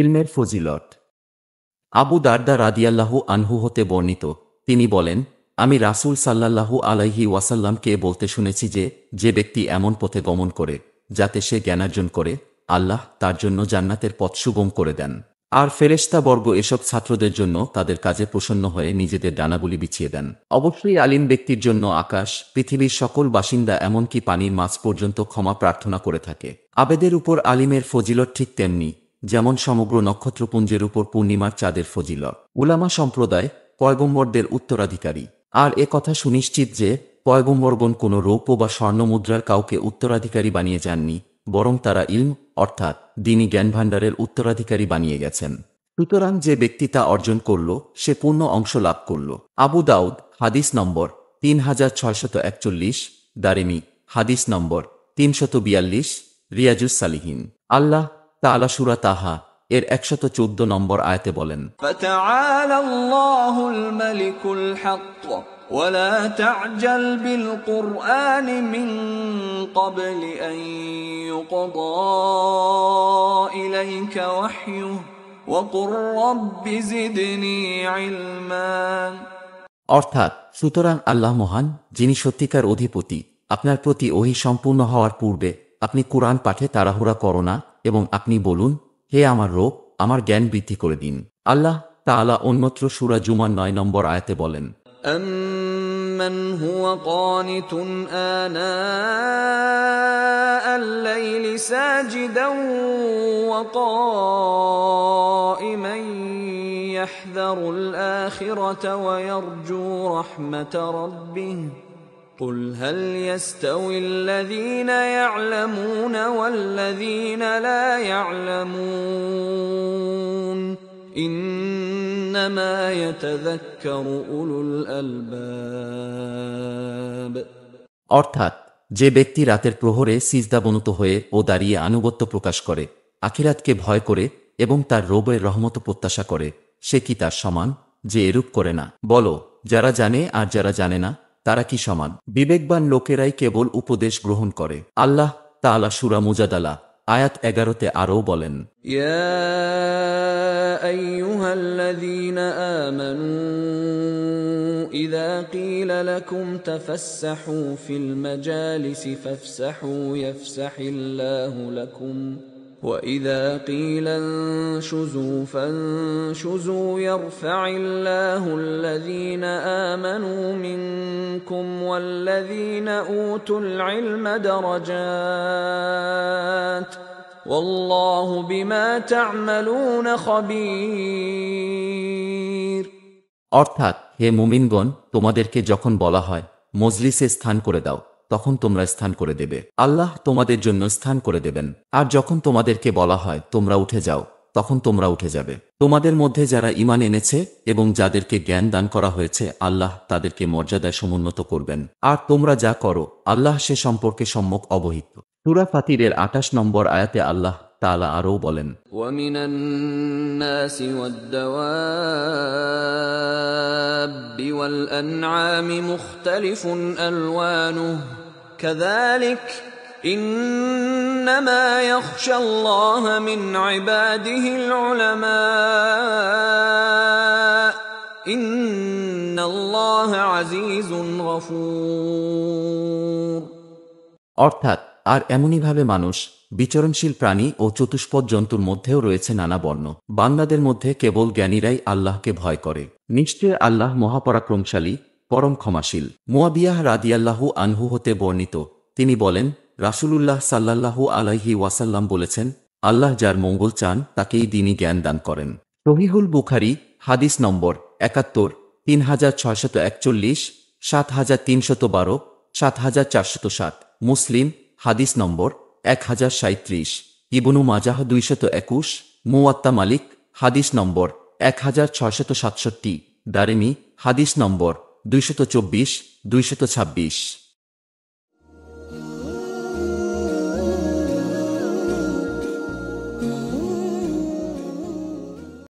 ইলমের ফজিলত। আবু দারদা রাদিয়াল্লাহু আনহু হতে বর্ণিত, তিনি বলেন, আমি রাসূল সাল্লাল্লাহু আলাইহি ওয়াসাল্লামকে বলতে শুনেছি যে, যে ব্যক্তি এমন পথে গমন করে যাতে সে জ্ঞানার্জন করে, আল্লাহ তার জন্য জান্নাতের পথ সুগম করে দেন। আর ফেরেশতাবর্গ এসব ছাত্রদের জন্য তাদের কাজে প্রসন্ন হয়ে নিজেদের ডানাগুলি বিছিয়ে দেন। অবশ্যই আলিম ব্যক্তির জন্য আকাশ, পৃথিবীর সকল বাসিন্দা এমনকি পানির মাছ পর্যন্ত ক্ষমা প্রার্থনা করে থাকে। আবেদের উপর আলিমের ফজিলত ঠিক তেমনি যেমন সমগ্র নক্ষত্রপুঞ্জের উপর পূর্ণিমার চাঁদের ফজিলত। উলামা সম্প্রদায় পয়গম্বরদের উত্তরাধিকারী। আর এ কথা সুনিশ্চিত যে পয়গম্বরগণ কোনো রৌপ্য বা স্বর্ণমুদ্রার কাউকে উত্তরাধিকারী বানিয়ে যাননি, বরং তারা ইলম অর্থাৎ দ্বীনি জ্ঞানভাণ্ডারের উত্তরাধিকারী বানিয়ে গেছেন। সুতরাং যে ব্যক্তি তা অর্জন করল সে পূর্ণ অংশ লাভ করল। আবু দাউদ হাদিস নম্বর 3641, দারেমি হাদিস নম্বর 342, রিয়াজুস সালিহিন। আল্লাহ তাআলা সূরা তাহা এর 114 নম্বর আয়াতে বলেন, ফাতাআলা আল্লাহুল মালিকুল হক ওয়ালা তা'জাল বিল কুরআনি মিন ক্বাবলি আন ইউকদা ইলাইকা ওয়াহয়ুহু ওয়া কুর রাব্বি জিদনি ইলমা। অর্থাৎ সুতরাং আল্লাহ মহান, যিনি সত্যিকার অধিপতি। আপনার প্রতি ওহী সম্পূর্ণ হওয়ার পূর্বে আপনি কুরআন পাঠে তাড়াহুড়া করো না এবং আপনি বলুন, হে আমার রব, আমার জ্ঞান বৃদ্ধি করে দিন। আল্লাহ তাআলা অন্যত্র সূরা জুমার 9 নম্বর আয়াতে বলেন, أَمَّنْ هُوَ قَانِتٌ آنَاءَ اللَّيْلِ سَاجِدًا وَقَائِمًا يَحْذَرُ الْآخِرَةَ وَيَرْجُو رَحْمَةَ رَبِّهِ قُلْ هَلْ يَسْتَوِي الَّذِينَ يَعْلَمُونَ وَالَّذِينَ لَا يَعْلَمُونَ إِنَّمَا يَتَذَكَّرُ أُولُو الْأَلْبَابِ। অর্থাৎ যে ব্যক্তি রাতের প্রহরে সিজদাবনত হয়ে ও দাঁড়িয়ে আনুগত্য প্রকাশ করে, আখিরাতকে ভয় করে এবং তার রবের রহমত প্রত্যাশা করে, সে কি তার সমান যে এরূপ করে না? বলো, যারা জানে আর যারা জানে না তারা কি সমান? বিবেকবান লোকেরাই কেবল উপদেশ গ্রহণ করে। আল্লাহ তাআলা সূরা মুজাদালা আয়াত 11-তে আরও বলেন, ইয়া আইয়ুহাল্লাযীনা আমানু ইযা ক্বিলা লাকুম তাফাসসাহু ফিল মাজালিসি ফাফসাহু ইয়াফসাহিল্লাহু লাকুম وَإِذَا قِيلَ انشُزُوا فَانشُزُوا يَرْفَعِ اللَّهُ الَّذِينَ آمَنُوا مِنكُمْ وَالَّذِينَ أُوتُوا الْعِلْمَ دَرَجَاتٍ وَاللَّهُ بِمَا تَعْمَلُونَ خَبِيرٌ। অর্থাৎ হে মুমিনগণ, তোমাদেরকে যখন বলা হয় মজলিসে স্থান করে দাও, তখন তোমরা স্থান করে দেবে, আল্লাহ তোমাদের জন্য স্থান করে দেবেন। আর যখন তোমাদেরকে বলা হয় তোমরা উঠে যাও, তখন তোমরা উঠে যাবে। তোমাদের মধ্যে যারা ঈমান এনেছে এবং যাদেরকে জ্ঞান দান করা হয়েছে, আল্লাহ তাদেরকে মর্যাদায় সমুন্নত করবেন। আর তোমরা যা করো, আল্লাহ সে সম্পর্কে সম্যক অবহিত। সূরা ফাতিরের 28 নম্বর আয়াতে আল্লাহ তাআলা আরও বলেন, وَمِنَ النَّاسِ وَالدَّوَابِّ وَالْأَنْعَامِ مُخْتَلِفٌ أَلْوَانُهُ كَذَلِكَ إِنَّمَا يَخْشَى اللَّهَ مِنْ عِبَادِهِ الْعُلَمَاءُ إِنَّ اللَّهَ عَزِيزٌ غَفُورٌ। অর্থাৎ আর এমনইভাবে মানুষ, বিচরণশীল প্রাণী ও চতুষ্পদ জন্তুর মধ্যেও রয়েছে নানা বর্ণ। বান্দাদের মধ্যে কেবল জ্ঞানীরাই আল্লাহকে ভয় করে। নিশ্চয় আল্লাহ মহাপরাক্রমশালী, পরম ক্ষমাশীল। মুয়াবিয়াহ রাদিয়াল্লাহু আনহু হতে বর্ণিত, তিনি বলেন, রাসূলুল্লাহ সাল্লাল্লাহু আলাইহি ওয়াসাল্লাম বলেছেন, আল্লাহ যার মঙ্গল চান তাকেই দ্বীনি জ্ঞান দান করেন। সহিহুল বুখারী হাদিস নম্বর 71, 3641, 7312, 7407। মুসলিম হাদিস নম্বর 1037, ইবনু মাজাহ 221, মুওয়াত্তা মালিক হাদিস নম্বর 1667, দারেমি হাদিস নম্বর 224, 226।